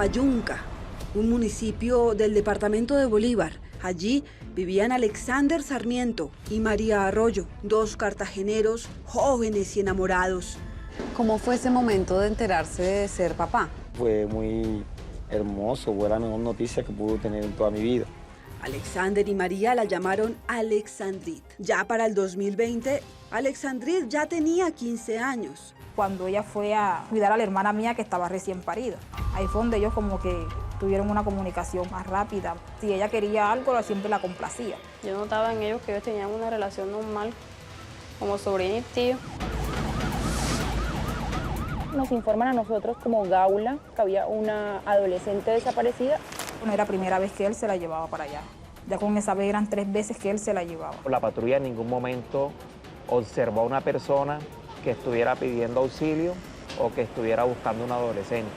Bayunca, un municipio del departamento de Bolívar. Allí vivían Alexander Sarmiento y María Arroyo, dos cartageneros jóvenes y enamorados. ¿Cómo fue ese momento de enterarse de ser papá? Fue muy hermoso, fue la mejor noticia que pude tener en toda mi vida. Alexander y María la llamaron Alexandrit. Ya para el 2020, Alexandrit ya tenía 15 años. Cuando ella fue a cuidar a la hermana mía que estaba recién parida, ahí fue donde ellos como que tuvieron una comunicación más rápida. Si ella quería algo, siempre la complacía. Yo notaba en ellos que ellos tenían una relación normal, como sobrino y tío. Nos informan a nosotros como Gaula que había una adolescente desaparecida. No era la primera vez que él se la llevaba para allá. Ya con esa vez eran 3 veces que él se la llevaba. La patrulla en ningún momento observó a una persona que estuviera pidiendo auxilio o que estuviera buscando un adolescente.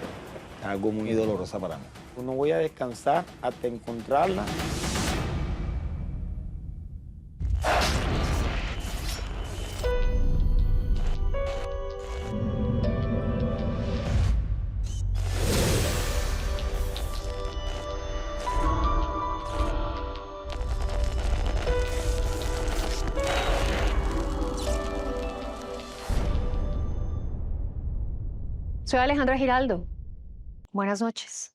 Algo muy doloroso para mí. No voy a descansar hasta encontrarla. Soy Alejandra Giraldo. Buenas noches.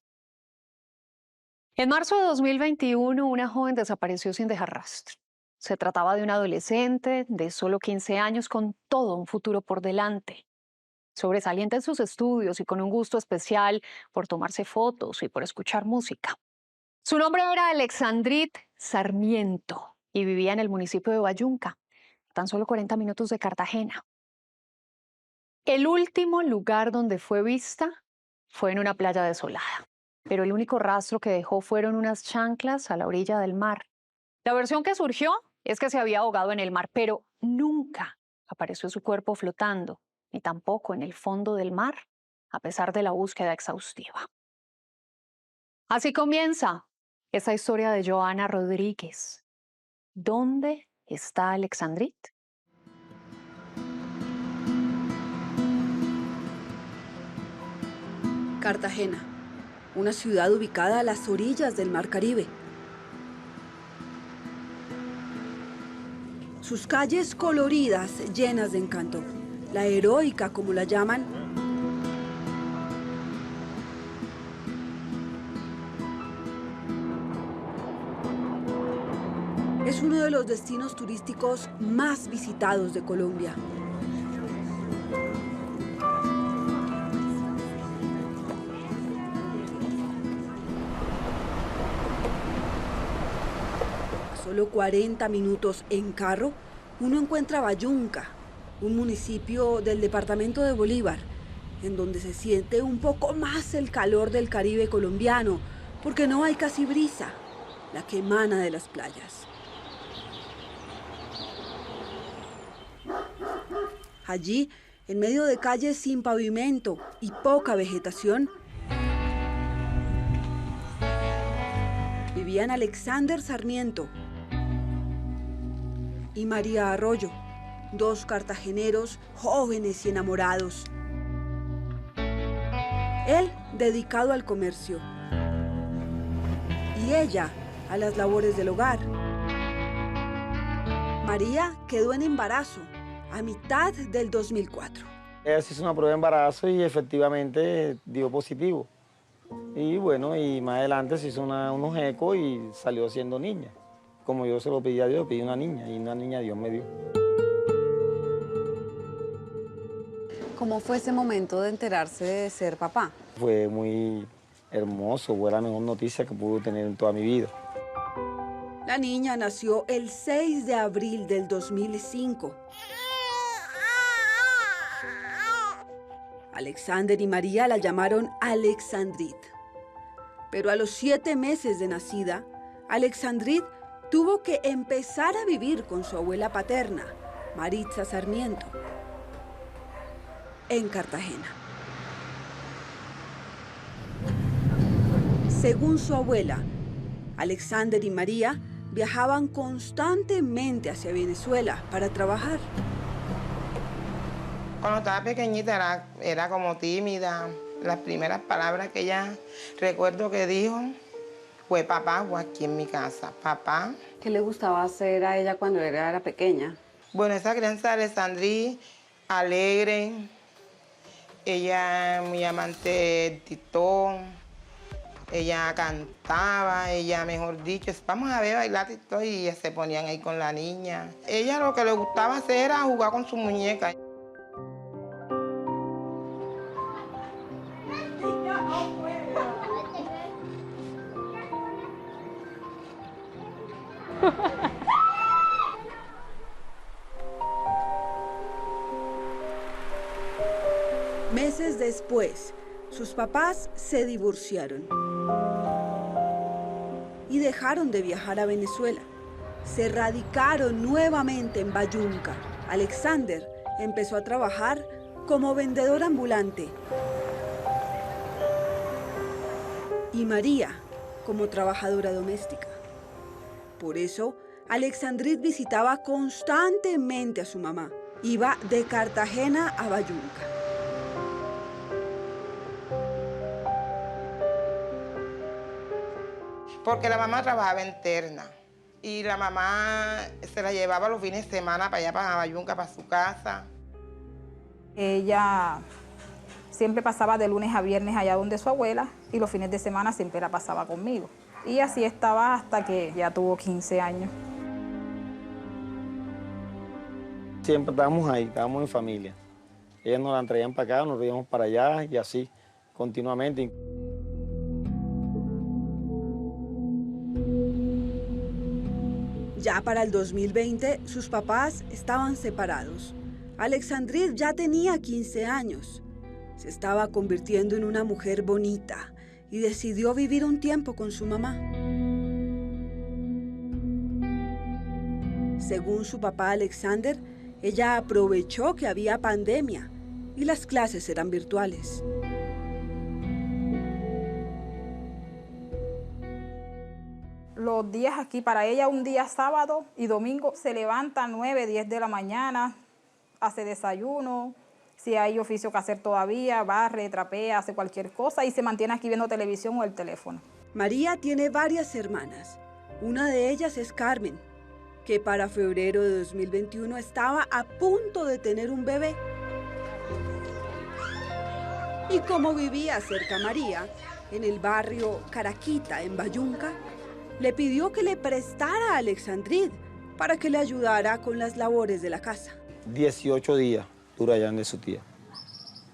En marzo de 2021, una joven desapareció sin dejar rastro. Se trataba de una adolescente de solo 15 años con todo un futuro por delante. Sobresaliente en sus estudios y con un gusto especial por tomarse fotos y por escuchar música. Su nombre era Alexandrit Sarmiento y vivía en el municipio de Bayunca, a tan solo 40 minutos de Cartagena. El último lugar donde fue vista fue en una playa desolada, pero el único rastro que dejó fueron unas chanclas a la orilla del mar. La versión que surgió es que se había ahogado en el mar, pero nunca apareció su cuerpo flotando, ni tampoco en el fondo del mar, a pesar de la búsqueda exhaustiva. Así comienza esa historia de Joana Rodríguez. ¿Dónde está Alexandrit? Cartagena, una ciudad ubicada a las orillas del Mar Caribe. Sus calles coloridas, llenas de encanto. La heroica, como la llaman, es uno de los destinos turísticos más visitados de Colombia. Solo 40 minutos en carro, uno encuentra Bayunca, un municipio del departamento de Bolívar, en donde se siente un poco más el calor del Caribe colombiano, porque no hay casi brisa, la que emana de las playas. Allí, en medio de calles sin pavimento y poca vegetación, vivían Alexander Sarmiento y María Arroyo, dos cartageneros jóvenes y enamorados. Él dedicado al comercio y ella a las labores del hogar. María quedó en embarazo a mitad del 2004. Ella se hizo una prueba de embarazo y efectivamente dio positivo. Y bueno, y más adelante se hizo unos ecos y salió siendo niña. Como yo se lo pedí a Dios, pedí una niña y una niña Dios me dio. ¿Cómo fue ese momento de enterarse de ser papá? Fue muy hermoso, fue la mejor noticia que pude tener en toda mi vida. La niña nació el 6 de abril del 2005. Alexander y María la llamaron Alexandrit. Pero a los 7 meses de nacida, Alexandrit tuvo que empezar a vivir con su abuela paterna, Maritza Sarmiento, en Cartagena. Según su abuela, Alexander y María viajaban constantemente hacia Venezuela para trabajar. Cuando estaba pequeñita era como tímida, Las primeras palabras que ella recuerdo que dijo fue papá o aquí en mi casa, papá. ¿Qué le gustaba hacer a ella cuando era pequeña? Bueno, esa crianza de Alexandrí, alegre, ella muy amante del titón, ella cantaba, ella, mejor dicho, vamos a ver bailar titón y ellas se ponían ahí con la niña. Ella lo que le gustaba hacer era jugar con su muñeca. Meses después, sus papás se divorciaron y dejaron de viajar a Venezuela. Se radicaron nuevamente en Bayunca. Alexander empezó a trabajar como vendedor ambulante y María como trabajadora doméstica. Por eso, Alexandrid visitaba constantemente a su mamá. Iba de Cartagena a Bayunca. Porque la mamá trabajaba interna y la mamá se la llevaba los fines de semana para allá, para Bayunca, para su casa. Ella siempre pasaba de lunes a viernes allá donde su abuela y los fines de semana siempre la pasaba conmigo. Y así estaba hasta que ya tuvo 15 años. Siempre estábamos ahí, estábamos en familia. Ellas nos la traían para acá, nos íbamos para allá y así, continuamente. Ya para el 2020, sus papás estaban separados. Alexandrid ya tenía 15 años. Se estaba convirtiendo en una mujer bonita y decidió vivir un tiempo con su mamá. Según su papá Alexander, ella aprovechó que había pandemia y las clases eran virtuales. Los días aquí, para ella un día sábado y domingo, se levanta a 9, 10 de la mañana, hace desayuno, si hay oficio que hacer todavía, barre, trapea, hace cualquier cosa y se mantiene aquí viendo televisión o el teléfono. María tiene varias hermanas. Una de ellas es Carmen, que para febrero de 2021 estaba a punto de tener un bebé. Y como vivía cerca a María, en el barrio Caraquita, en Bayunca, le pidió que le prestara a Alexandrid para que le ayudara con las labores de la casa. 18 días dura allá de su tía.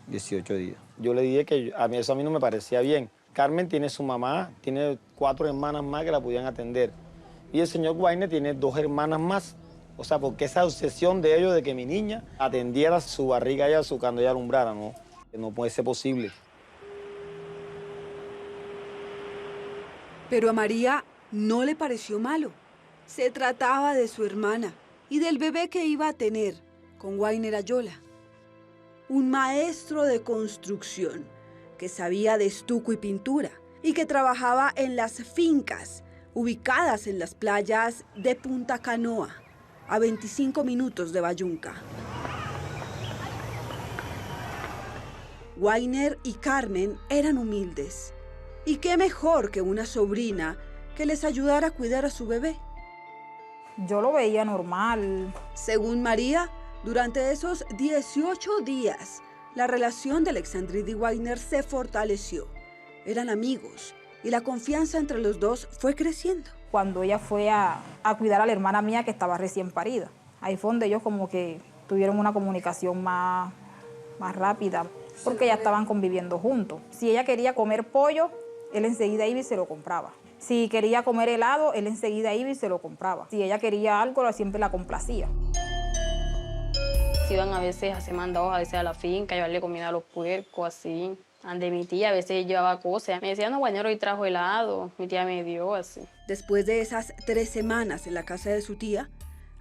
18 días. Yo le dije que a mí no me parecía bien. Carmen tiene su mamá, tiene 4 hermanas más que la podían atender. Y el señor Guayne tiene 2 hermanas más. O sea, porque esa obsesión de ellos de que mi niña atendiera su barriga allá cuando ella alumbrara, no. No puede ser posible. Pero a María no le pareció malo. Se trataba de su hermana y del bebé que iba a tener con Guayner Ayola. Un maestro de construcción que sabía de estuco y pintura y que trabajaba en las fincas ubicadas en las playas de Punta Canoa, a 25 minutos de Bayunca. Guayner y Carmen eran humildes. Y qué mejor que una sobrina que les ayudara a cuidar a su bebé. Yo lo veía normal. Según María, durante esos 18 días, la relación de Alexandrid y Guayner se fortaleció. Eran amigos y la confianza entre los dos fue creciendo. Cuando ella fue a cuidar a la hermana mía que estaba recién parida, ahí fue donde ellos como que tuvieron una comunicación más rápida, porque ya estaban conviviendo juntos. Si ella quería comer pollo, él enseguida iba y se lo compraba. Si quería comer helado, él enseguida iba y se lo compraba. Si ella quería algo, siempre la complacía. Iban a veces a hacer mandados a veces a la finca, llevarle comida a los puercos, así. Ande mi tía, a veces llevaba cosas. Me decía, no, Guañero, hoy trajo helado. Mi tía me dio, así. Después de esas 3 semanas en la casa de su tía,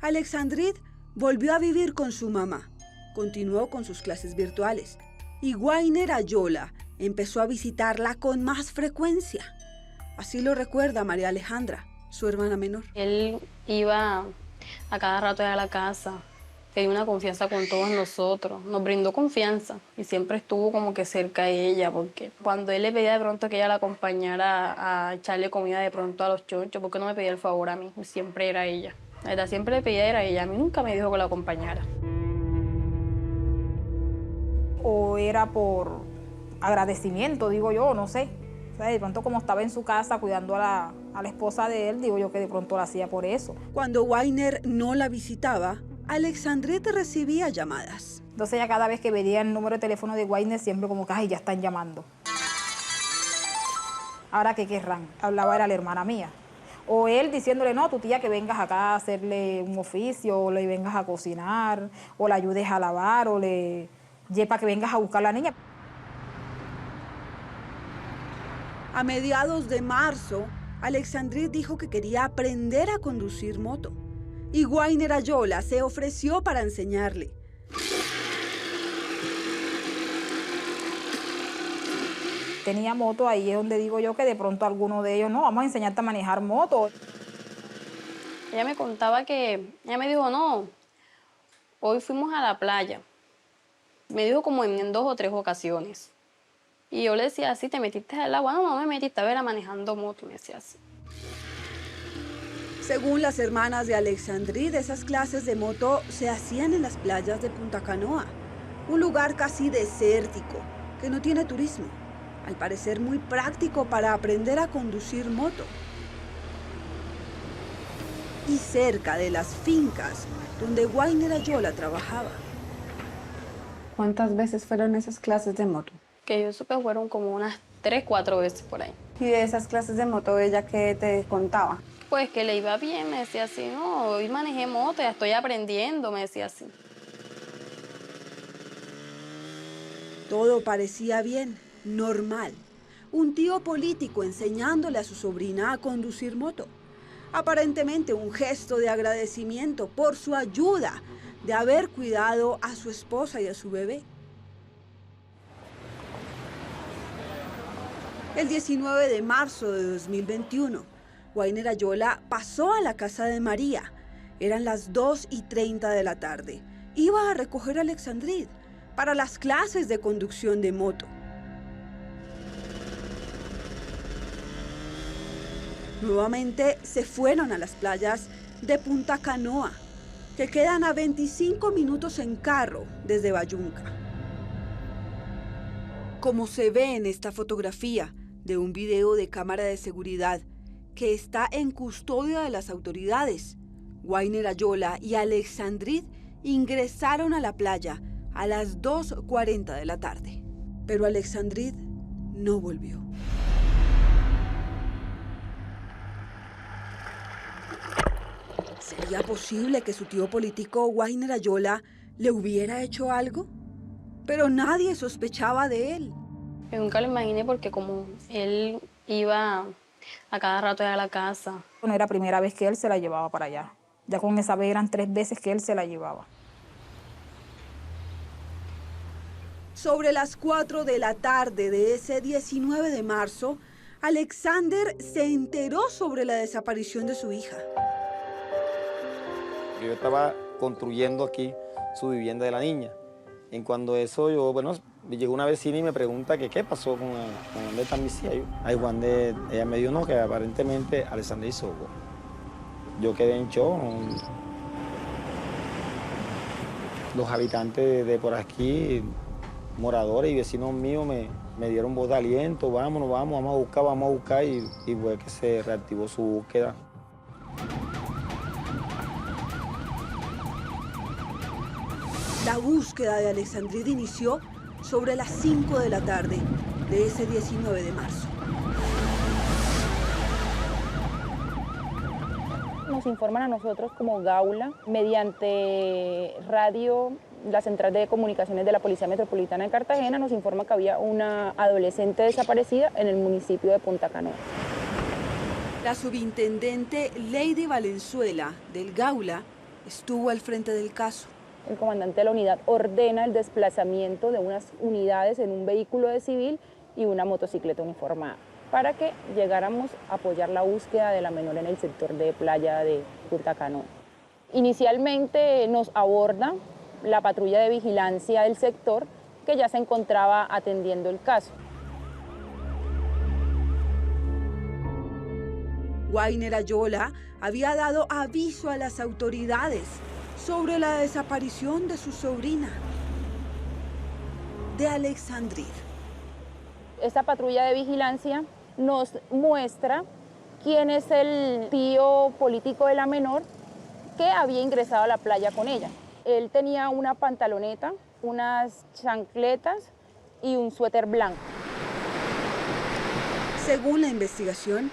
Alexandrid volvió a vivir con su mamá. Continuó con sus clases virtuales. Y Guayner Ayola empezó a visitarla con más frecuencia. Así lo recuerda María Alejandra, su hermana menor. Él iba a cada rato a la casa Tenía una confianza con todos nosotros, nos brindó confianza y siempre estuvo como que cerca de ella, porque cuando él le pedía de pronto que ella la acompañara a echarle comida de pronto a los chonchos, porque no me pedía el favor a mí, siempre era ella. La verdad, siempre le pedía era ella, a mí nunca me dijo que la acompañara. O era por agradecimiento, digo yo, no sé. O sea, de pronto como estaba en su casa cuidando a la esposa de él, digo yo que de pronto lo hacía por eso. Cuando Wainer no la visitaba, Alexandrith recibía llamadas. Entonces ella cada vez que veía el número de teléfono de Wainer siempre como que, ay, ya están llamando. Ahora, ¿qué querrán? Hablaba era la hermana mía. O él diciéndole, no, tu tía que vengas acá a hacerle un oficio, o le vengas a cocinar, o la ayudes a lavar, o le lleva que vengas a buscar a la niña. A mediados de marzo, Alexandrith dijo que quería aprender a conducir moto. Y Wainer Ayola se ofreció para enseñarle. Tenía moto, ahí es donde digo yo que de pronto alguno de ellos, no, vamos a enseñarte a manejar moto. Ella me contaba ella me dijo, no, hoy fuimos a la playa. Me dijo como en 2 o 3 ocasiones. Y yo le decía así, ¿te metiste al agua? No, no me metiste, a ver, manejando moto, me decía así. Según las hermanas de Alexandrith, esas clases de moto se hacían en las playas de Punta Canoa, un lugar casi desértico, que no tiene turismo, al parecer muy práctico para aprender a conducir moto. Y cerca de las fincas donde Wainer Ayola trabajaba. ¿Cuántas veces fueron esas clases de moto? Que yo supe fueron como unas 3, 4 veces por ahí. ¿Y de esas clases de moto ella qué te contaba? Pues que le iba bien, me decía así, no, hoy manejé moto, ya estoy aprendiendo, me decía así. Todo parecía bien, normal. Un tío político enseñándole a su sobrina a conducir moto. Aparentemente un gesto de agradecimiento por su ayuda de haber cuidado a su esposa y a su bebé. El 19 de marzo de 2021, Wainer Ayola pasó a la casa de María. Eran las 2:30 de la tarde. Iba a recoger a Alexandrith para las clases de conducción de moto. Nuevamente se fueron a las playas de Punta Canoa, que quedan a 25 minutos en carro desde Bayunca. Como se ve en esta fotografía de un video de cámara de seguridad que está en custodia de las autoridades, Wainer Ayola y Alexandrith ingresaron a la playa a las 2:40 de la tarde. Pero Alexandrith no volvió. ¿Sería posible que su tío político Wainer Ayola le hubiera hecho algo? Pero nadie sospechaba de él. Yo nunca lo imaginé porque como él iba a cada rato a la casa. No era la primera vez que él se la llevaba para allá. Ya con esa vez eran 3 veces que él se la llevaba. Sobre las 4 de la tarde de ese 19 de marzo, Alexander se enteró sobre la desaparición de su hija. Yo estaba construyendo aquí su vivienda de la niña. En cuando eso, llegó una vecina y me pregunta que qué pasó con dónde está mi hija. Ahí ella me dijo no, que aparentemente Alexander hizo algo. Yo quedé en shock. Los habitantes de por aquí, moradores y vecinos míos, me dieron voz de aliento, vamos a buscar y fue que se reactivó su búsqueda. La búsqueda de Alexandrith inició sobre las 5 de la tarde de ese 19 de marzo. Nos informan a nosotros como Gaula, mediante radio, la Central de Comunicaciones de la Policía Metropolitana de Cartagena, nos informa que había una adolescente desaparecida en el municipio de Punta Canoa. La subintendente Lady Valenzuela del Gaula estuvo al frente del caso. El comandante de la unidad ordena el desplazamiento de unas unidades en un vehículo de civil y una motocicleta uniformada para que llegáramos a apoyar la búsqueda de la menor en el sector de playa de Punta Canoa. Inicialmente nos aborda la patrulla de vigilancia del sector que ya se encontraba atendiendo el caso. Wainer Ayola había dado aviso a las autoridades sobre la desaparición de su sobrina, de Alexandrid. Esta patrulla de vigilancia nos muestra quién es el tío político de la menor que había ingresado a la playa con ella. Él tenía una pantaloneta, unas chancletas y un suéter blanco. Según la investigación,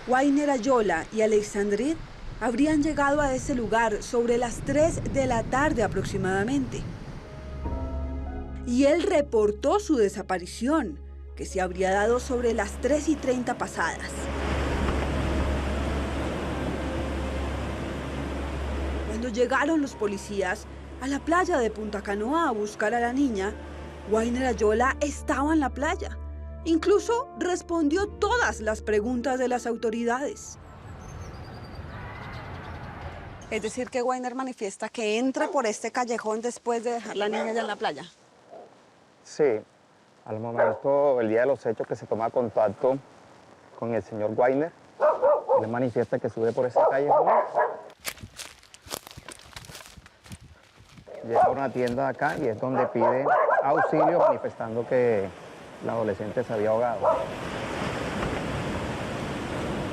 Wainer Ayola y Alexandrid habrían llegado a ese lugar sobre las 3 de la tarde aproximadamente. Y él reportó su desaparición, que se habría dado sobre las 3:30 pasadas. Cuando llegaron los policías a la playa de Punta Canoa a buscar a la niña, Wainer Ayola estaba en la playa. Incluso respondió todas las preguntas de las autoridades. Es decir, que Wainer manifiesta que entra por este callejón después de dejar la niña ya en la playa. Sí, al momento, el día de los hechos, que se toma contacto con el señor Wainer, él manifiesta que sube por ese callejón, llega a una tienda acá y es donde pide auxilio manifestando que la adolescente se había ahogado.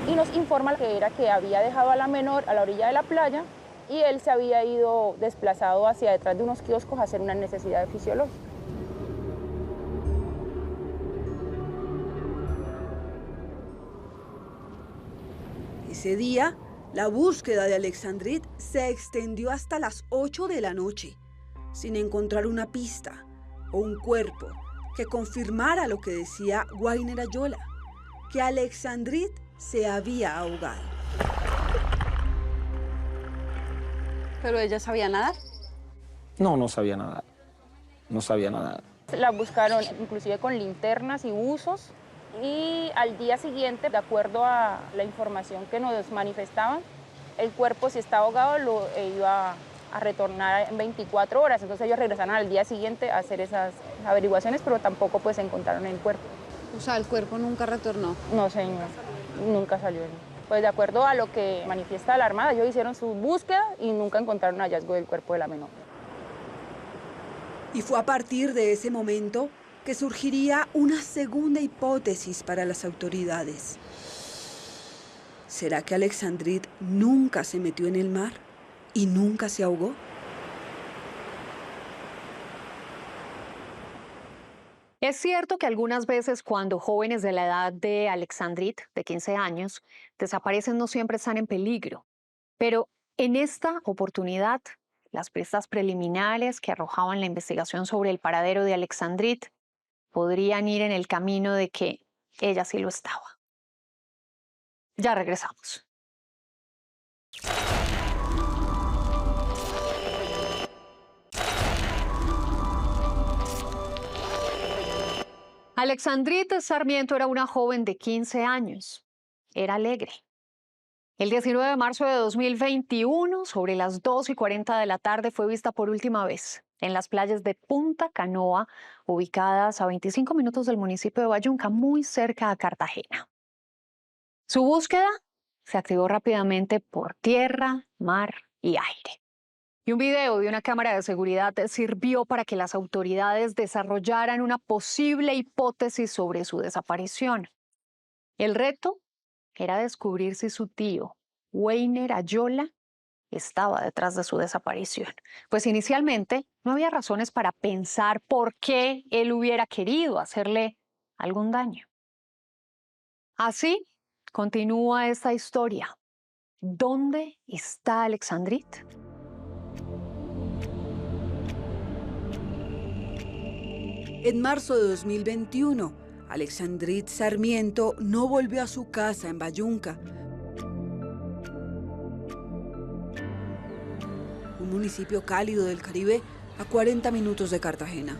Y nos informa que había dejado a la menor a la orilla de la playa y él se había ido desplazado hacia detrás de unos kioscos a hacer una necesidad fisiológica. Ese día, la búsqueda de Alexandrid se extendió hasta las 8 de la noche, sin encontrar una pista o un cuerpo que confirmara lo que decía Wainer Ayola, que Alexandrid se había ahogado. ¿Pero ella sabía nadar? No, no sabía nadar. No sabía nadar. La buscaron inclusive con linternas y buzos y al día siguiente, de acuerdo a la información que nos manifestaban, el cuerpo, si estaba ahogado, lo iba a retornar en 24 horas. Entonces ellos regresaron al día siguiente a hacer esas averiguaciones, pero tampoco pues encontraron el cuerpo. O sea, el cuerpo nunca retornó. No, señor, nunca salió. Pues de acuerdo a lo que manifiesta la Armada, ellos hicieron su búsqueda y nunca encontraron hallazgo del cuerpo de la menor. Y fue a partir de ese momento que surgiría una segunda hipótesis para las autoridades. ¿Será que Alexandrid nunca se metió en el mar y nunca se ahogó? Es cierto que algunas veces cuando jóvenes de la edad de Alexandrid, de 15 años, desaparecen, no siempre están en peligro. Pero en esta oportunidad, las pistas preliminares que arrojaban la investigación sobre el paradero de Alexandrid podrían ir en el camino de que ella sí lo estaba. Ya regresamos. Alexandrid Sarmiento era una joven de 15 años. Era alegre. El 19 de marzo de 2021, sobre las 2:40 de la tarde, fue vista por última vez en las playas de Punta Canoa, ubicadas a 25 minutos del municipio de Bayunca, muy cerca a Cartagena. Su búsqueda se activó rápidamente por tierra, mar y aire. Y un video de una cámara de seguridad sirvió para que las autoridades desarrollaran una posible hipótesis sobre su desaparición. El reto era descubrir si su tío, Wainer Ayola, estaba detrás de su desaparición. Pues inicialmente no había razones para pensar por qué él hubiera querido hacerle algún daño. Así continúa esta historia. ¿Dónde está Alexandrid? En marzo de 2021, Alexandrid Sarmiento no volvió a su casa en Bayunca, un municipio cálido del Caribe a 40 minutos de Cartagena.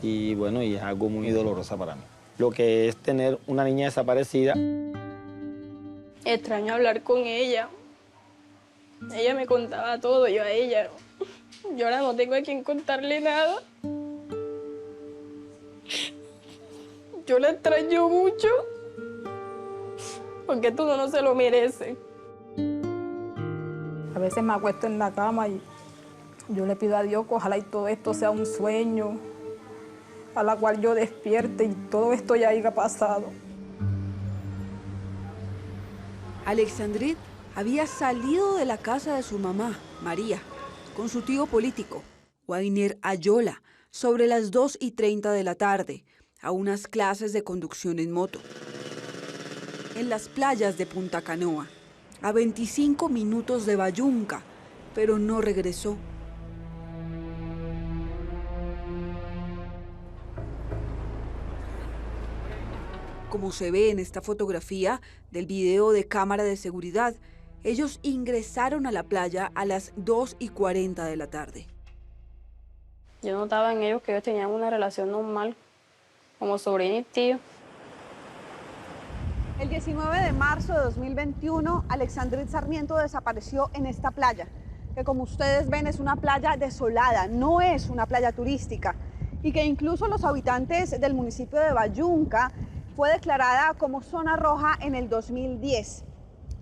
Y bueno, y es algo muy doloroso para mí. Lo que es tener una niña desaparecida Extraño hablar con ella. Ella me contaba todo, yo a ella. Yo ahora no tengo a quien contarle nada. Yo la extraño mucho, porque tú no se lo mereces. A veces me acuesto en la cama y yo le pido a Dios que ojalá y todo esto sea un sueño, a la cual yo despierte y todo esto ya haya pasado. Alexandrith había salido de la casa de su mamá, María, con su tío político, Wainer Ayola, sobre las 2:30 de la tarde, a unas clases de conducción en moto. En las playas de Punta Canoa, a 25 minutos de Bayunca, pero no regresó. Como se ve en esta fotografía del video de cámara de seguridad, ellos ingresaron a la playa a las 2:40 de la tarde. Yo notaba en ellos que ellos tenían una relación normal, como sobrino y tío. El 19 de marzo de 2021, Alexandrith Sarmiento desapareció en esta playa, que como ustedes ven es una playa desolada, no es una playa turística, y que incluso los habitantes del municipio de Bayunca fue declarada como zona roja en el 2010.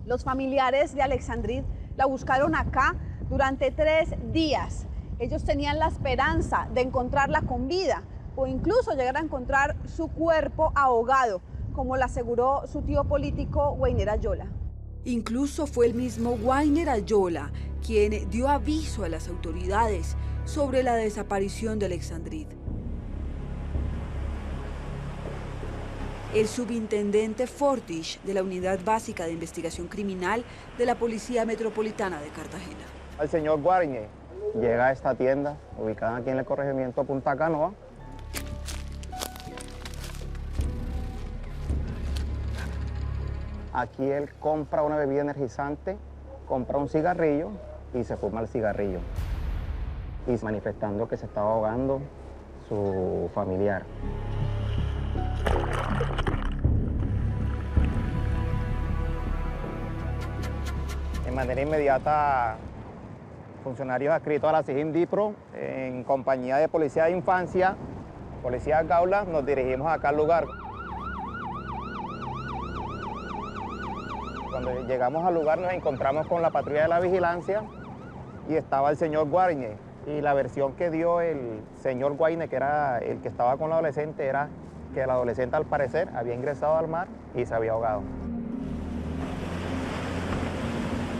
Los familiares de Alexandrith la buscaron acá durante 3 días. Ellos tenían la esperanza de encontrarla con vida o incluso llegar a encontrar su cuerpo ahogado, como le aseguró su tío político Wainer Ayola. Incluso fue el mismo Wainer Ayola quien dio aviso a las autoridades sobre la desaparición de Alexandrith. El subintendente Fortish de la Unidad Básica de Investigación Criminal de la Policía Metropolitana de Cartagena. El señor Guarne llega a esta tienda ubicada aquí en el corregimiento Punta Canoa. Aquí él compra una bebida energizante, compra un cigarrillo y se fuma el cigarrillo. Y manifestando que se estaba ahogando su familiar. De manera inmediata, funcionarios adscritos a la CIGIN-DIPRO, en compañía de Policía de Infancia, Policía Gaula, nos dirigimos acá al lugar. Cuando llegamos al lugar nos encontramos con la patrulla de la vigilancia y estaba el señor Guarne. Y la versión que dio el señor Guarne, que era el que estaba con la adolescente, era que el adolescente al parecer había ingresado al mar y se había ahogado.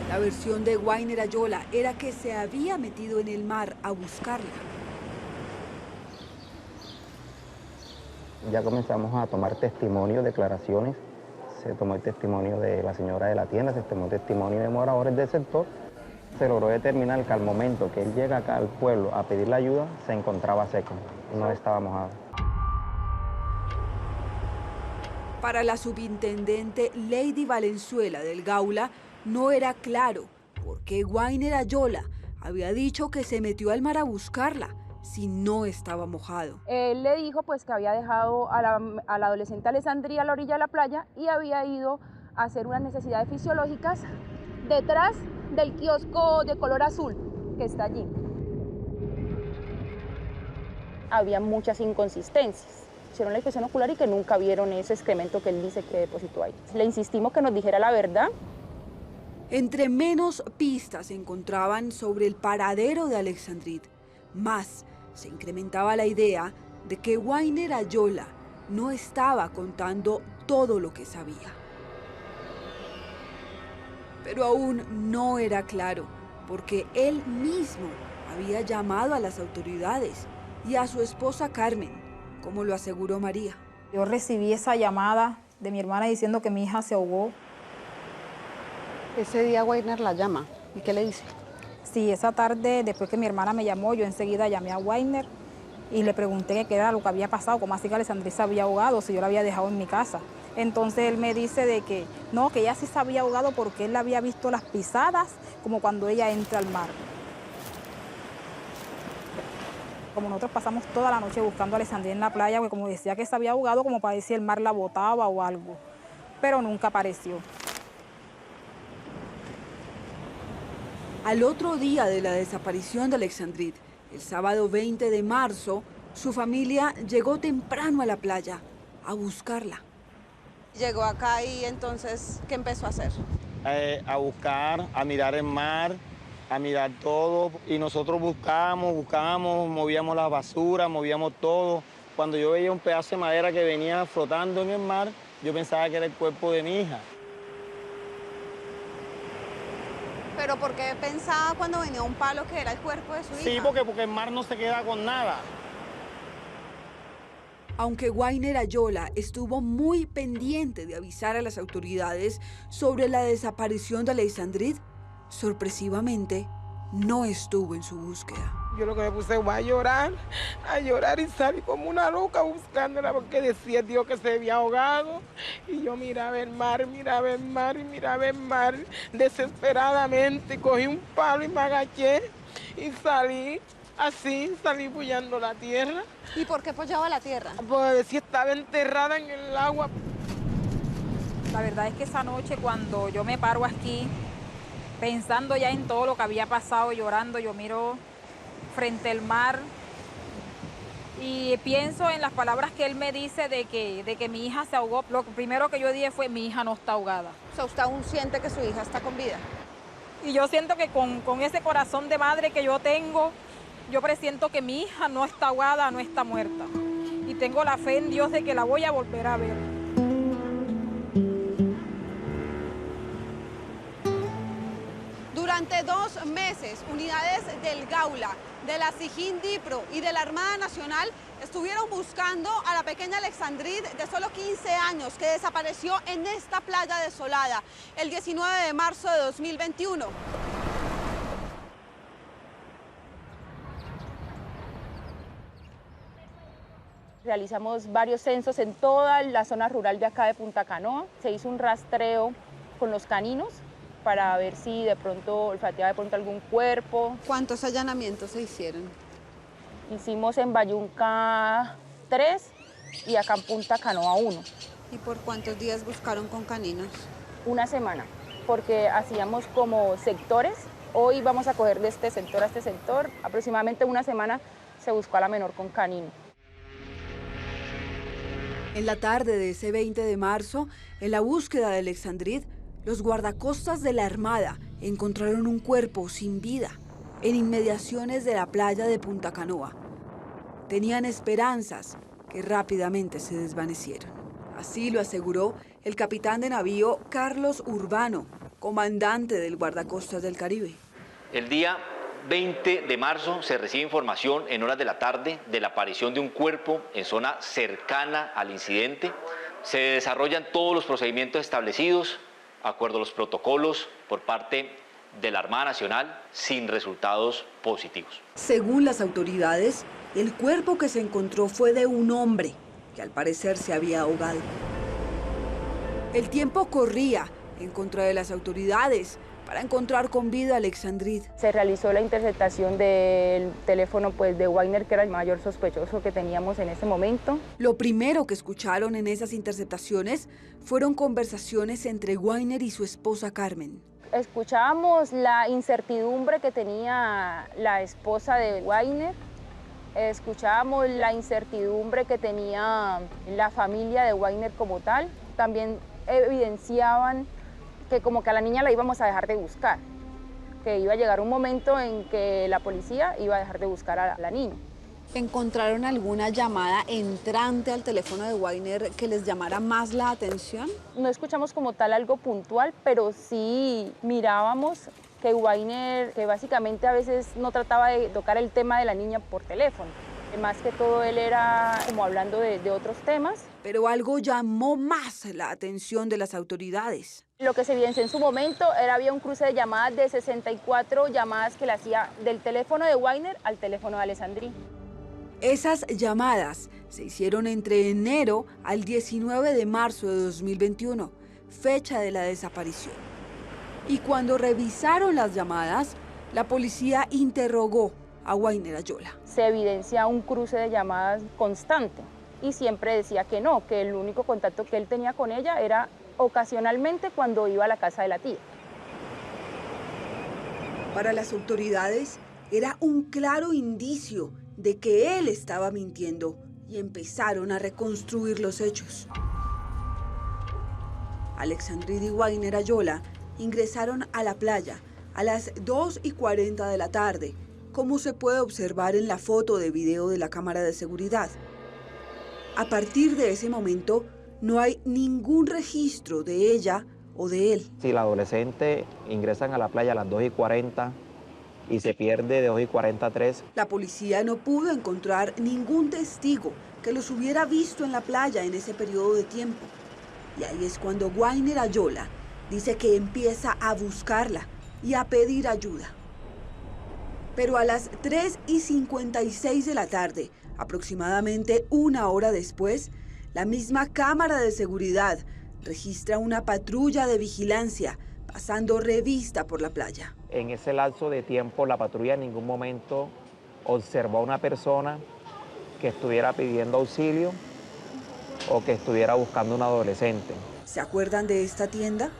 La versión de Wainer Ayola era que se había metido en el mar a buscarla. Ya comenzamos a tomar testimonio, declaraciones. Se tomó el testimonio de la señora de la tienda, se tomó el testimonio de moradores del sector. Se logró determinar que al momento que él llega acá al pueblo a pedir la ayuda, se encontraba seco, no estaba mojado. Para la subintendente Lady Valenzuela del Gaula, no era claro por qué Wainer Ayola había dicho que se metió al mar a buscarla si no estaba mojado. Él le dijo pues que había dejado a la adolescente Alexandrith a la orilla de la playa y había ido a hacer unas necesidades fisiológicas detrás del kiosco de color azul que está allí. Había muchas inconsistencias. Hicieron la inspección ocular y que nunca vieron ese excremento que él dice que depositó ahí. Le insistimos que nos dijera la verdad. Entre menos pistas se encontraban sobre el paradero de Alexandrith, más se incrementaba la idea de que Wainer Ayola no estaba contando todo lo que sabía. Pero aún no era claro, porque él mismo había llamado a las autoridades y a su esposa Carmen, como lo aseguró María. Yo recibí esa llamada de mi hermana diciendo que mi hija se ahogó. Ese día Wainer la llama. ¿Y qué le dice? Sí, esa tarde, después que mi hermana me llamó, yo enseguida llamé a Wainer y le pregunté qué era lo que había pasado, cómo así que Alexandrith se había ahogado, si yo la había dejado en mi casa. Entonces él me dice de que no, que ella sí se había ahogado porque él había visto las pisadas como cuando ella entra al mar. Como nosotros pasamos toda la noche buscando a Alexandrith en la playa, porque como decía que se había ahogado, como para ver si el mar la botaba o algo, pero nunca apareció. Al otro día de la desaparición de Alexandrid, el sábado 20 de marzo, su familia llegó temprano a la playa a buscarla. Llegó acá y entonces, ¿qué empezó a hacer? A buscar, a mirar el mar, a mirar todo. Y nosotros buscábamos, movíamos la basura, movíamos todo. Cuando yo veía un pedazo de madera que venía flotando en el mar, yo pensaba que era el cuerpo de mi hija. ¿Pero por qué pensaba cuando venía un palo que era el cuerpo de su hija? Sí, porque el mar no se queda con nada. Aunque Wainer Ayola estuvo muy pendiente de avisar a las autoridades sobre la desaparición de Alexandrid, sorpresivamente no estuvo en su búsqueda. Yo lo que me puse fue a llorar y salí como una loca buscándola porque decía Dios que se había ahogado. Y yo miraba el mar desesperadamente. Cogí un palo y me agaché y salí así, salí bullando la tierra. ¿Y por qué apoyaba la tierra? Pues si estaba enterrada en el agua. La verdad es que esa noche cuando yo me paro aquí, pensando ya en todo lo que había pasado, llorando, yo miro frente al mar y pienso en las palabras que él me dice de que mi hija se ahogó. Lo primero que yo dije fue, mi hija no está ahogada. O sea, ¿usted aún siente que su hija está con vida? Y yo siento que con ese corazón de madre que yo tengo, yo presiento que mi hija no está ahogada, no está muerta. Y tengo la fe en Dios de que la voy a volver a ver. Durante 2 meses, unidades del Gaula, de la Sijin-Dipro y de la Armada Nacional estuvieron buscando a la pequeña Alexandrid de solo 15 años que desapareció en esta playa desolada el 19 de marzo de 2021. Realizamos varios censos en toda la zona rural de acá de Punta Canoa. Se hizo un rastreo con los caninos para ver si de pronto olfateaba de pronto algún cuerpo. ¿Cuántos allanamientos se hicieron? Hicimos en Bayunca 3 y acá en Punta Canoa 1. ¿Y por cuántos días buscaron con caninos? Una semana, porque hacíamos como sectores. Hoy vamos a coger de este sector a este sector. Aproximadamente una semana se buscó a la menor con canino. En la tarde de ese 20 de marzo, en la búsqueda de Alexandrid, los guardacostas de la Armada encontraron un cuerpo sin vida en inmediaciones de la playa de Punta Canoa. Tenían esperanzas que rápidamente se desvanecieron. Así lo aseguró el capitán de navío Carlos Urbano, comandante del Guardacostas del Caribe. El día 20 de marzo se recibe información en horas de la tarde de la aparición de un cuerpo en zona cercana al incidente. Se desarrollan todos los procedimientos establecidos, acuerdo a los protocolos por parte de la Armada Nacional, sin resultados positivos. Según las autoridades, el cuerpo que se encontró fue de un hombre que al parecer se había ahogado. El tiempo corría en contra de las autoridades para encontrar con vida a Alexandrid. Se realizó la interceptación del teléfono de Wainer, que era el mayor sospechoso que teníamos en ese momento. Lo primero que escucharon en esas interceptaciones fueron conversaciones entre Wainer y su esposa Carmen. Escuchábamos la incertidumbre que tenía la esposa de Wainer, escuchábamos la incertidumbre que tenía la familia de Wainer como tal. También evidenciaban que como que a la niña la íbamos a dejar de buscar, que iba a llegar un momento en que la policía iba a dejar de buscar a la niña. ¿Encontraron alguna llamada entrante al teléfono de Wainer que les llamara más la atención? No escuchamos como tal algo puntual, pero sí mirábamos que Wainer, que básicamente a veces no trataba de tocar el tema de la niña por teléfono. Más que todo él era como hablando de otros temas. Pero algo llamó más la atención de las autoridades. Lo que se evidenció en su momento había un cruce de llamadas de 64 llamadas que le hacía del teléfono de Wainer al teléfono de Alexandrid. Esas llamadas se hicieron entre enero al 19 de marzo de 2021, fecha de la desaparición. Y cuando revisaron las llamadas, la policía interrogó a Wainer Ayola. Se evidencia un cruce de llamadas constante y siempre decía que no, que el único contacto que él tenía con ella era ocasionalmente cuando iba a la casa de la tía. Para las autoridades era un claro indicio de que él estaba mintiendo y empezaron a reconstruir los hechos. Alexandrid y Wainer Ayola ingresaron a la playa a las 2:40 de la tarde, como se puede observar en la foto de video de la cámara de seguridad. A partir de ese momento, no hay ningún registro de ella o de él. Si la adolescente ingresan a la playa a las 2:40 y se pierde de 2:40 a 3. La policía no pudo encontrar ningún testigo que los hubiera visto en la playa en ese periodo de tiempo. Y ahí es cuando Wainer Ayola dice que empieza a buscarla y a pedir ayuda. Pero a las 3:56 de la tarde, aproximadamente una hora después, la misma cámara de seguridad registra una patrulla de vigilancia pasando revista por la playa. En ese lapso de tiempo, la patrulla en ningún momento observó a una persona que estuviera pidiendo auxilio o que estuviera buscando a un adolescente. ¿Se acuerdan de esta tienda?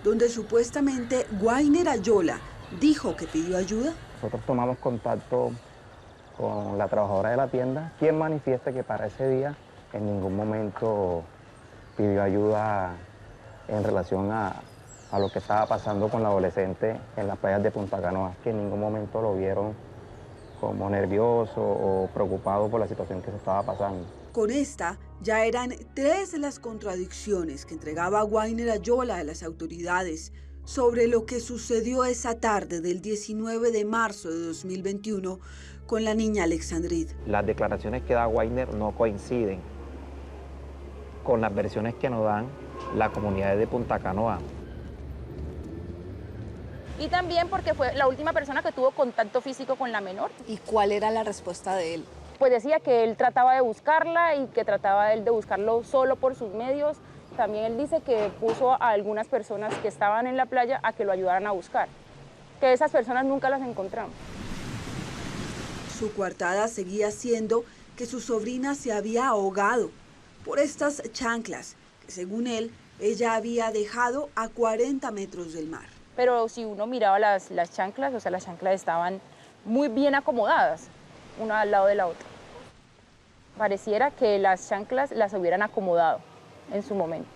Donde supuestamente Wainer Ayola dijo que pidió ayuda. Nosotros tomamos contacto con la trabajadora de la tienda, quien manifiesta que para ese día en ningún momento pidió ayuda en relación a lo que estaba pasando con la adolescente en las playas de Punta Canoa, que en ningún momento lo vieron como nervioso o preocupado por la situación que se estaba pasando. Con esta, ya eran 3 las contradicciones que entregaba Wainer Ayola a las autoridades sobre lo que sucedió esa tarde del 19 de marzo de 2021 con la niña Alexandrid. Las declaraciones que da Wainer no coinciden con las versiones que nos dan la comunidad de Punta Canoa. Y también porque fue la última persona que tuvo contacto físico con la menor. ¿Y cuál era la respuesta de él? Pues decía que él trataba de buscarla y que trataba él de buscarlo solo por sus medios. También él dice que puso a algunas personas que estaban en la playa a que lo ayudaran a buscar, que esas personas nunca las encontramos. Su coartada seguía siendo que su sobrina se había ahogado por estas chanclas que, según él, ella había dejado a 40 metros del mar. Pero si uno miraba las chanclas, o sea, las chanclas estaban muy bien acomodadas, una al lado de la otra. Pareciera que las chanclas las hubieran acomodado en su momento.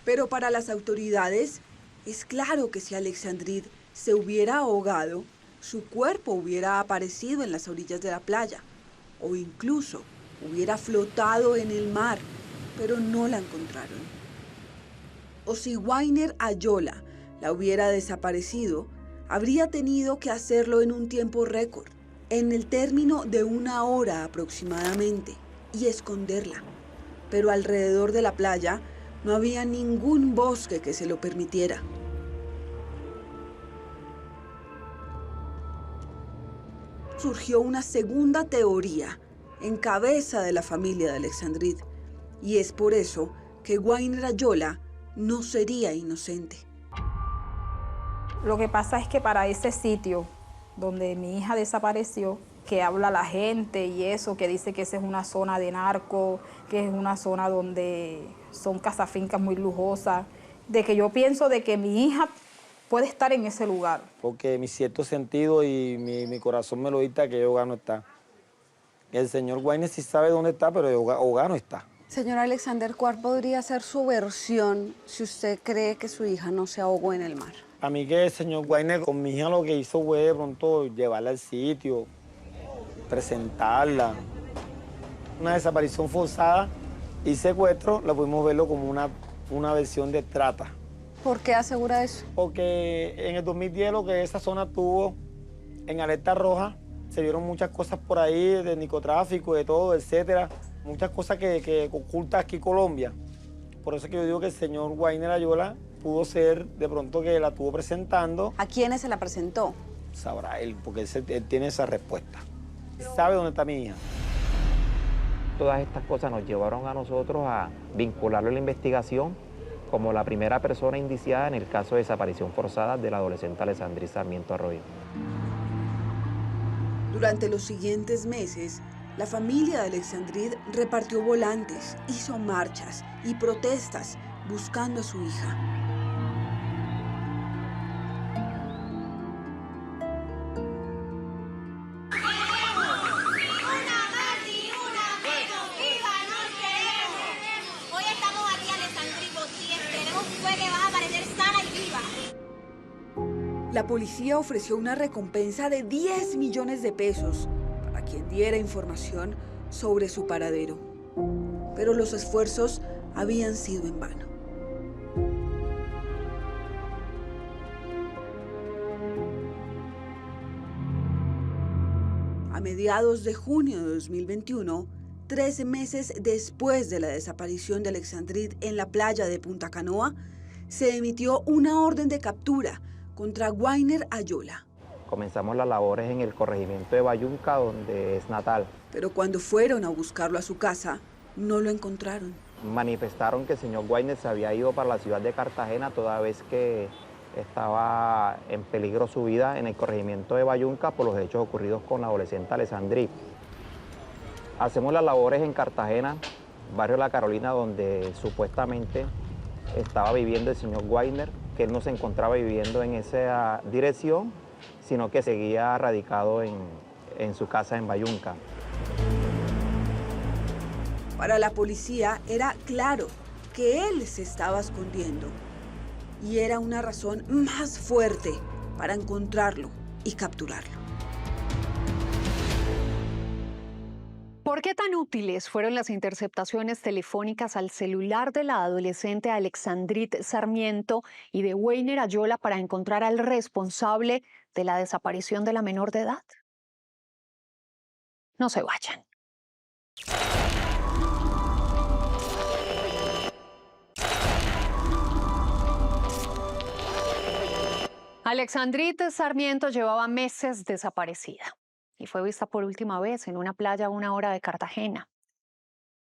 Pero para las autoridades, es claro que si Alexandrid se hubiera ahogado, su cuerpo hubiera aparecido en las orillas de la playa, o incluso hubiera flotado en el mar, pero no la encontraron. O si Wainer Ayola la hubiera desaparecido, habría tenido que hacerlo en un tiempo récord, en el término de 1 hora aproximadamente, y esconderla. Pero alrededor de la playa no había ningún bosque que se lo permitiera. Surgió una segunda teoría en cabeza de la familia de Alexandrid, y es por eso que Wainer Ayola no sería inocente. Lo que pasa es que para ese sitio donde mi hija desapareció, que habla la gente y eso, que dice que esa es una zona de narco, que es una zona donde son casafincas muy lujosas, de que yo pienso de que mi hija puede estar en ese lugar. Porque mi cierto sentido y mi corazón me lo dicta que Hogar no está. El señor Wainer sí sabe dónde está, pero Hogar no está. Señor Alexander, ¿cuál podría ser su versión si usted cree que su hija no se ahogó en el mar? A mí que el señor Wainer con mi hija lo que hizo fue de pronto llevarla al sitio, presentarla. Una desaparición forzada y secuestro, la pudimos verlo como una versión de trata. ¿Por qué asegura eso? Porque en el 2010 lo que esa zona tuvo en alerta roja, se vieron muchas cosas por ahí de narcotráfico, de todo, etcétera. Muchas cosas que oculta aquí Colombia. Por eso es que yo digo que el señor Wainer Ayola pudo ser de pronto que la estuvo presentando. ¿A quiénes se la presentó? Sabrá él, porque él tiene esa respuesta. Sabe dónde está mi hija. Todas estas cosas nos llevaron a nosotros a vincularlo a la investigación como la primera persona indiciada en el caso de desaparición forzada de la adolescente Alexandrid Sarmiento Arroyo. Durante los siguientes meses, la familia de Alexandrid repartió volantes, hizo marchas y protestas buscando a su hija. La policía ofreció una recompensa de 10 millones de pesos para quien diera información sobre su paradero. Pero los esfuerzos habían sido en vano. A mediados de junio de 2021, 13 meses después de la desaparición de Alexandrit en la playa de Punta Canoa, se emitió una orden de captura contra Wainer Ayola. Comenzamos las labores en el corregimiento de Bayunca, donde es natal. Pero cuando fueron a buscarlo a su casa, no lo encontraron. Manifestaron que el señor Wainer se había ido para la ciudad de Cartagena, toda vez que estaba en peligro su vida en el corregimiento de Bayunca por los hechos ocurridos con la adolescente Alexandrit. Hacemos las labores en Cartagena, barrio La Carolina, donde supuestamente estaba viviendo el señor Wainer, que él no se encontraba viviendo en esa dirección, sino que seguía radicado en su casa en Bayunca. Para la policía era claro que él se estaba escondiendo y era una razón más fuerte para encontrarlo y capturarlo. ¿Por qué tan útiles fueron las interceptaciones telefónicas al celular de la adolescente Alexandrit Sarmiento y de Wainer Ayola para encontrar al responsable de la desaparición de la menor de edad? No se vayan. Alexandrit Sarmiento llevaba meses desaparecida y fue vista por última vez en una playa a 1 hora de Cartagena.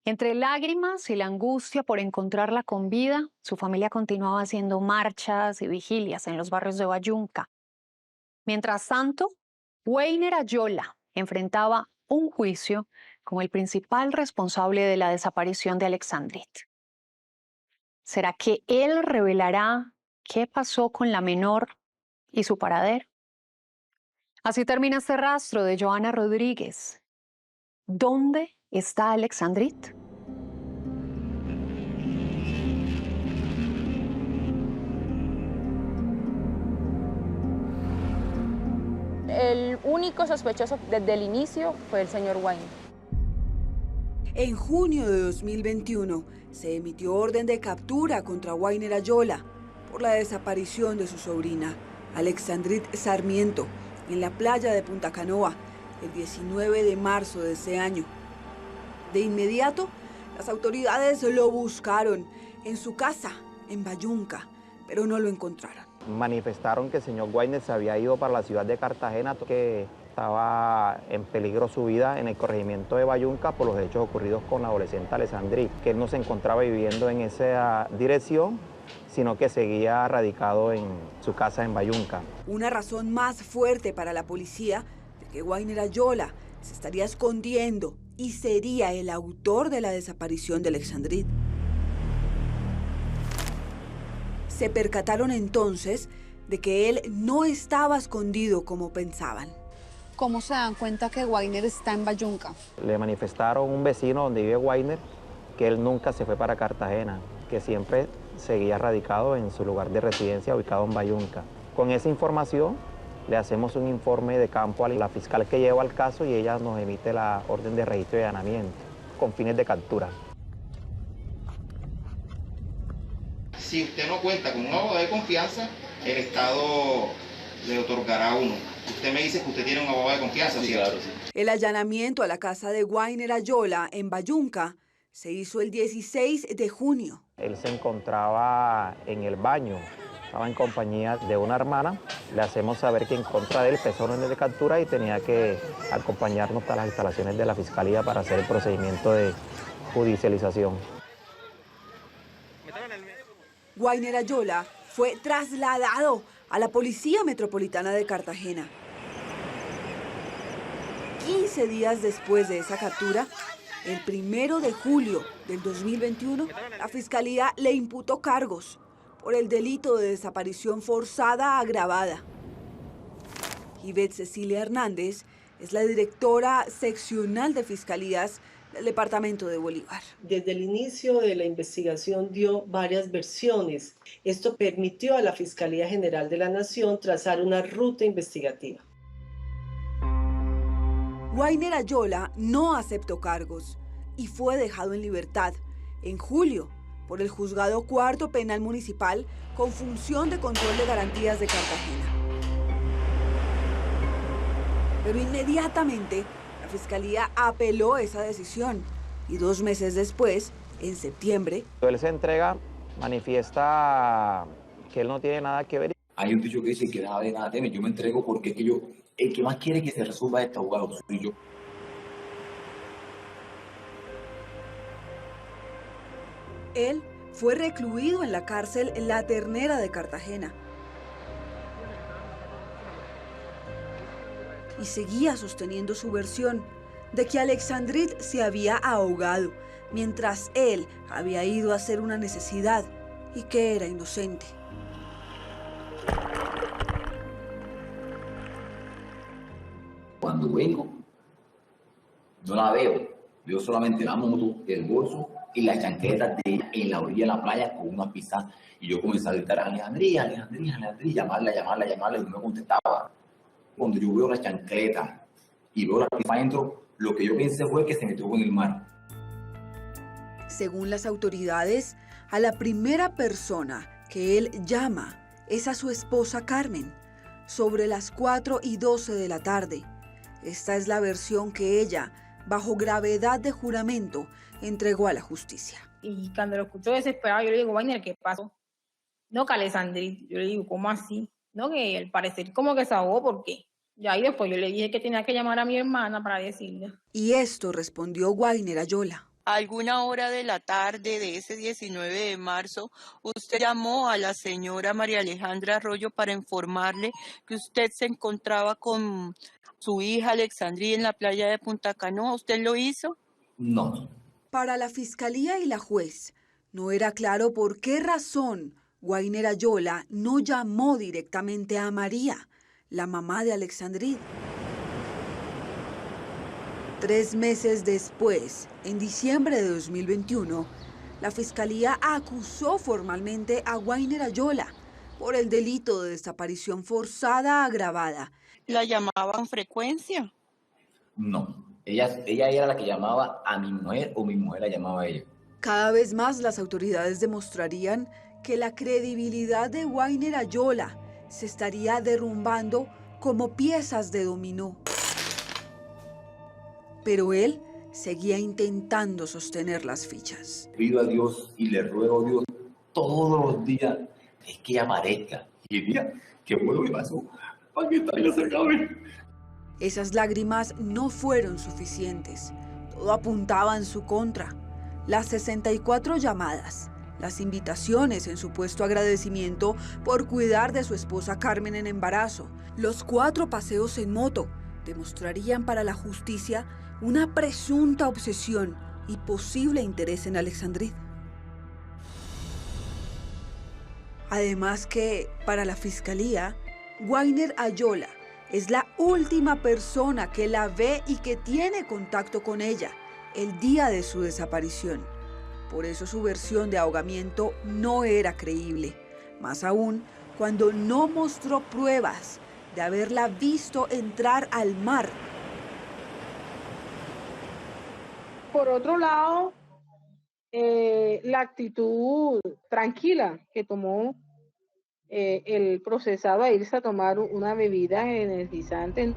Entre lágrimas y la angustia por encontrarla con vida, su familia continuaba haciendo marchas y vigilias en los barrios de Bayunca. Mientras tanto, Wainer Ayola enfrentaba un juicio como el principal responsable de la desaparición de Alexandrit. ¿Será que él revelará qué pasó con la menor y su paradero? Así termina este rastro de Joana Rodríguez. ¿Dónde está Alexandrit? El único sospechoso desde el inicio fue el señor Wainer. En junio de 2021 se emitió orden de captura contra Wainer Ayola por la desaparición de su sobrina, Alexandrit Sarmiento, en la playa de Punta Canoa, el 19 de marzo de ese año. De inmediato, las autoridades lo buscaron en su casa, en Bayunca, pero no lo encontraron. Manifestaron que el señor Wainer se había ido para la ciudad de Cartagena, que estaba en peligro su vida en el corregimiento de Bayunca por los hechos ocurridos con la adolescente Alexandrit, que él no se encontraba viviendo en esa dirección, sino que seguía radicado en su casa en Bayunca. Una razón más fuerte para la policía de que Wainer Ayola se estaría escondiendo y sería el autor de la desaparición de Alexandrit. Se percataron entonces de que él no estaba escondido como pensaban. ¿Cómo se dan cuenta que Wainer está en Bayunca? Le manifestaron un vecino donde vive Wainer que él nunca se fue para Cartagena, que siempre seguía radicado en su lugar de residencia ubicado en Bayunca. Con esa información le hacemos un informe de campo a la fiscal que lleva el caso y ella nos emite la orden de registro y allanamiento con fines de captura. Si usted no cuenta con un abogado de confianza, el Estado le otorgará uno. Usted me dice que usted tiene un abogado de confianza, sí, ¿cierto? claro, sí. El allanamiento a la casa de Wainer Ayola en Bayunca se hizo el 16 de junio. Él se encontraba en el baño, estaba en compañía de una hermana. Le hacemos saber que en contra de él pesó orden de captura y tenía que acompañarnos a las instalaciones de la Fiscalía para hacer el procedimiento de judicialización. Wainer Ayola fue trasladado a la Policía Metropolitana de Cartagena. 15 días después de esa captura, el 1 de julio del 2021, la Fiscalía le imputó cargos por el delito de desaparición forzada agravada. Ivette Cecilia Hernández es la directora seccional de Fiscalías del departamento de Bolívar. Desde el inicio de la investigación dio varias versiones. Esto permitió a la Fiscalía General de la Nación trazar una ruta investigativa. Wainer Ayola no aceptó cargos y fue dejado en libertad en julio por el Juzgado Cuarto Penal Municipal con función de control de garantías de Cartagena. Pero inmediatamente la Fiscalía apeló esa decisión y 2 meses después, en septiembre... Él se entrega, manifiesta que él no tiene nada que ver. Hay un dicho que dice que nada de nada teme. Yo me entrego porque es que yo, el que más quiere que se resuelva este abogado soy yo. Él fue recluido en la cárcel La Ternera de Cartagena. Y seguía sosteniendo su versión de que Alexandrit se había ahogado mientras él había ido a hacer una necesidad y que era inocente. Cuando vengo, no la veo solamente la moto, el bolso y las chancletas de ella en la orilla de la playa con una pizza. Y yo comencé a gritar, Alejandría, llamarla, y no me contestaba. Cuando yo veo la chancleta y veo la pizza adentro, lo que yo pensé fue que se metió en el mar. Según las autoridades, a la primera persona que él llama es a su esposa Carmen, sobre las 4:12 de la tarde. Esta es la versión que ella, bajo gravedad de juramento, entregó a la justicia. Y cuando lo escuchó desesperado, yo le digo, Wainer, ¿qué pasó? No, que Alexandrit. Yo le digo, ¿cómo así? No, que al parecer como que se ahogó, ¿por qué? Y ahí después yo le dije que tenía que llamar a mi hermana para decirle. Y esto respondió Wainer Ayola. A alguna hora de la tarde de ese 19 de marzo, usted llamó a la señora María Alejandra Arroyo para informarle que usted se encontraba con su hija Alexandría en la playa de Punta Canoa. ¿Usted lo hizo? No. Para la fiscalía y la juez, no era claro por qué razón Wainer Ayola no llamó directamente a María, la mamá de Alexandrit. 3 meses después, en diciembre de 2021, la Fiscalía acusó formalmente a Wainer Ayola por el delito de desaparición forzada agravada. ¿La llamaban frecuencia? No. Ella era la que llamaba a mi mujer o mi mujer la llamaba a ella. Cada vez más las autoridades demostrarían que la credibilidad de Wainer Ayola se estaría derrumbando como piezas de dominó. Pero él seguía intentando sostener las fichas. Pido a Dios y le ruego a Dios todos los días es que ella aparezca. Y el día que fue lo que pasó, para que esta vida se acabe. Esas lágrimas no fueron suficientes. Todo apuntaba en su contra. Las 64 llamadas, las invitaciones en supuesto agradecimiento por cuidar de su esposa Carmen en embarazo, los 4 paseos en moto, demostrarían para la justicia una presunta obsesión y posible interés en Alexandrit. Además que, para la Fiscalía, Wainer Ayola es la última persona que la ve y que tiene contacto con ella el día de su desaparición. Por eso su versión de ahogamiento no era creíble, más aún cuando no mostró pruebas de haberla visto entrar al mar. Por otro lado, la actitud tranquila que tomó el procesado a irse a tomar una bebida energizante.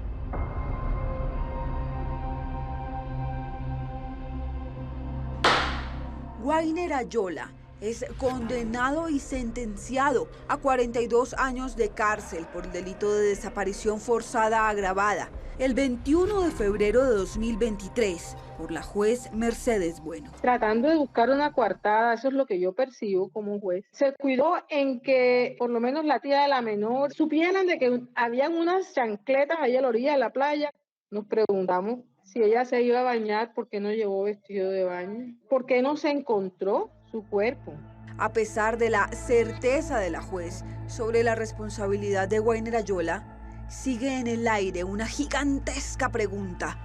Wainer Ayola es condenado y sentenciado a 42 años de cárcel por el delito de desaparición forzada agravada el 21 de febrero de 2023 por la juez Mercedes Bueno. Tratando de buscar una coartada, eso es lo que yo percibo como un juez. Se cuidó en que por lo menos la tía de la menor supieran de que habían unas chancletas ahí a la orilla de la playa. Nos preguntamos si ella se iba a bañar, ¿por qué no llevó vestido de baño? ¿Por qué no se encontró su cuerpo? A pesar de la certeza de la juez sobre la responsabilidad de Wainer Ayola, sigue en el aire una gigantesca pregunta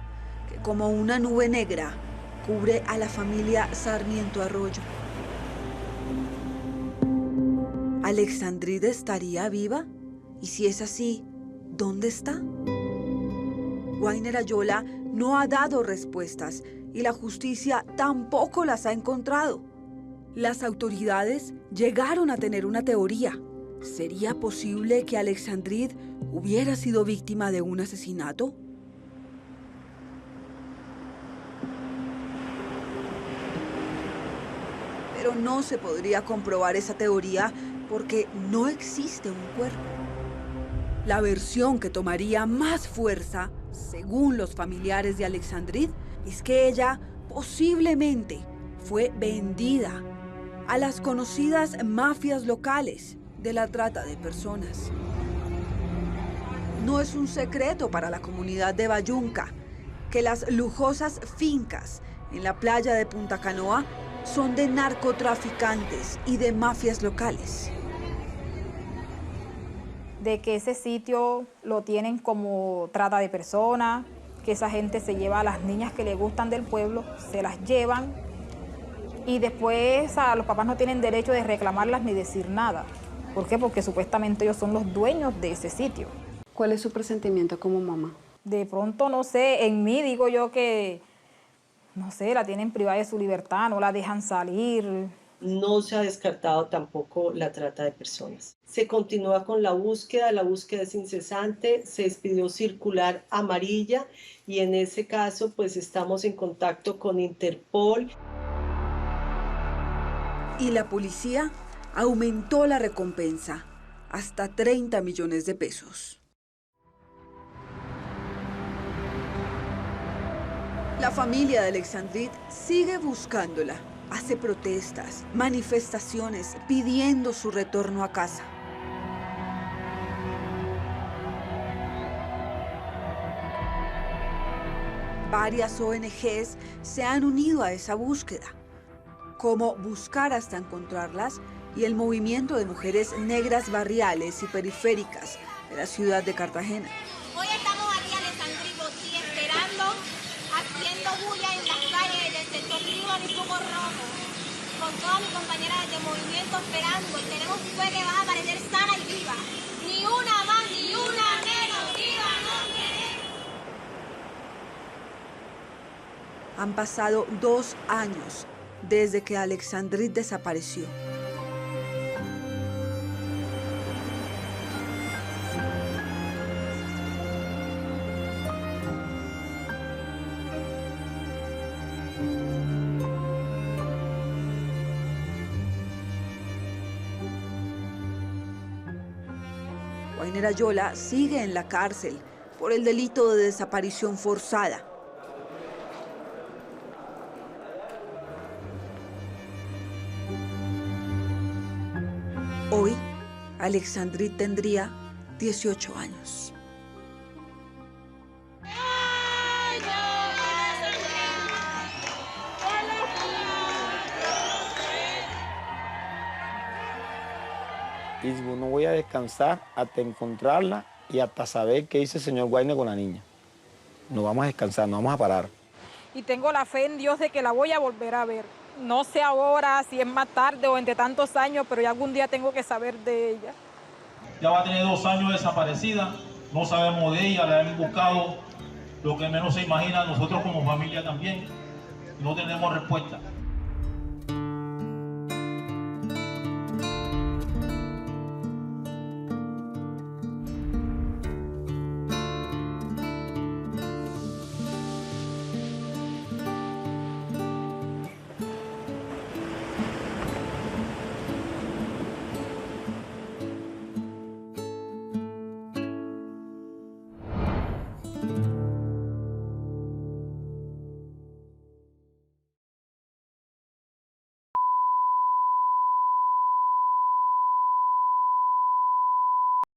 que, como una nube negra, cubre a la familia Sarmiento Arroyo. ¿Alexandrid estaría viva? Y si es así, ¿dónde está? Wainer Ayola no ha dado respuestas y la justicia tampoco las ha encontrado. Las autoridades llegaron a tener una teoría. ¿Sería posible que Alexandrid hubiera sido víctima de un asesinato? Pero no se podría comprobar esa teoría porque no existe un cuerpo. La versión que tomaría más fuerza, según los familiares de Alexandrid, es que ella posiblemente fue vendida a las conocidas mafias locales de la trata de personas. No es un secreto para la comunidad de Bayunca que las lujosas fincas en la playa de Punta Canoa son de narcotraficantes y de mafias locales. De que ese sitio lo tienen como trata de personas, que esa gente se lleva a las niñas que le gustan del pueblo, se las llevan y después los papás no tienen derecho de reclamarlas ni decir nada. ¿Por qué? Porque supuestamente ellos son los dueños de ese sitio. ¿Cuál es su presentimiento como mamá? De pronto, no sé, en mí digo yo que, no sé, la tienen privada de su libertad, no la dejan salir. No se ha descartado tampoco la trata de personas. Se continúa con la búsqueda es incesante, se expidió circular amarilla y en ese caso pues estamos en contacto con Interpol. Y la policía aumentó la recompensa hasta 30 millones de pesos. La familia de Alexandrid sigue buscándola. Hace protestas, manifestaciones, pidiendo su retorno a casa. Varias ONGs se han unido a esa búsqueda, como Buscar hasta encontrarlas y el Movimiento de Mujeres Negras Barriales y Periféricas de la ciudad de Cartagena. Hoy estamos aquí, Alexandrid Botí, esperando, haciendo bulla en las calles del sector Río y Poco Rojo, con todas mis compañeras de movimiento esperando, y tenemos fe que va a aparecer sana y viva. Ni una más, ni una menos, viva no queremos. Han pasado 2 años desde que Alexandrid desapareció. Wainer Ayola sigue en la cárcel por el delito de desaparición forzada. Hoy, Alexandrid tendría 18 años. Y no voy a descansar hasta encontrarla y hasta saber qué dice el señor Wainer con la niña. No vamos a descansar, no vamos a parar. Y tengo la fe en Dios de que la voy a volver a ver. No sé ahora si es más tarde o entre tantos años, pero ya algún día tengo que saber de ella. Ya va a tener 2 años desaparecida, no sabemos de ella, la hemos buscado, lo que menos se imagina nosotros como familia también, no tenemos respuesta.